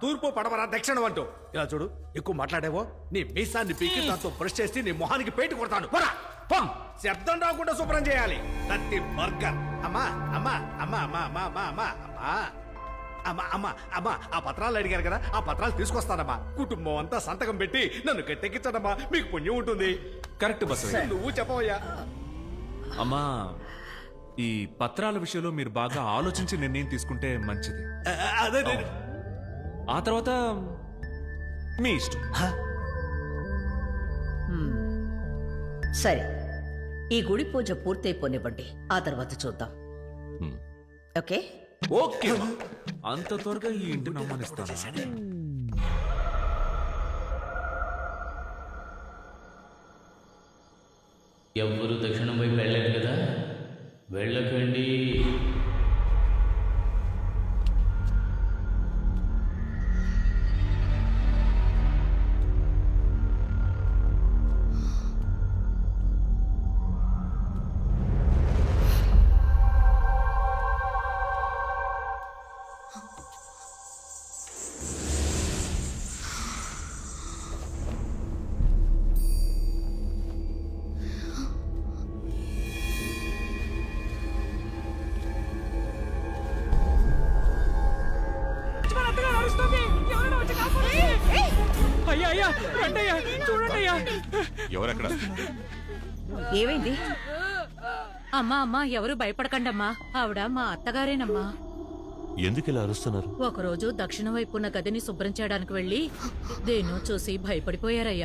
తూర్పు పడమర దక్షిణం అంటూ. ఇలా చూడు, ఎక్కువ మాట్లాడేవో నీ మీసాన్ని పీకి దాంతో బ్రష్ చేసి నీ మొహానికి పేటు కొడతాను. పోరా, పో. శబ్దం రాకుండా శుభ్రం చేయాలి. ప్రతి బర్గర్. అమ్మా అమ్మా అమ్మా అమ్మా అమ్మా అమ్మా అమ్మా అమ్మా అమ్మా అమ్మా అమ్మా ఆ పత్రాలు అడిగారు కదా, ఆ పత్రాలు తీసుకొస్తానమ్మా. కుటుంబం అంతా సంతకం పెట్టి నన్ను గట్టెక్కించడమ్మా, మీకు పుణ్యం ఉంటుంది. కరెక్ట్ బసవయ్య. నువ్వు చెప్పవయ్యా. అమ్మా, ఈ పత్రాల విషయంలో మీరు బాగా ఆలోచించి నిర్ణయం తీసుకుంటే మంచిది. అదే ఆ తర్వాత మీ ఇష్టం. సరే, ఈ గుడి పూజ పూర్తయిపోనివ్వండి, ఆ తర్వాత చూద్దాం. ఓకే ఓకే, అంత త్వరగా ఈ ఇంటిని అవమానిస్తాను. ఎవ్వరు దక్షిణం వైపు వెళ్ళలేదు కదా, వెళ్ళకండి. ఎవరక్కడ? ఏమైంది? అమ్మా అమ్మా, ఎవరు భయపడకండమ్మా, ఆవిడ మా అత్తగారేనమ్మా. ఎందుకు ఇలా అరుస్తున్నారు? ఒకరోజు దక్షిణ వైపున్న గదిని శుభ్రం చేయడానికి వెళ్లి దేన్నో చూసి భయపడిపోయారయ్యా.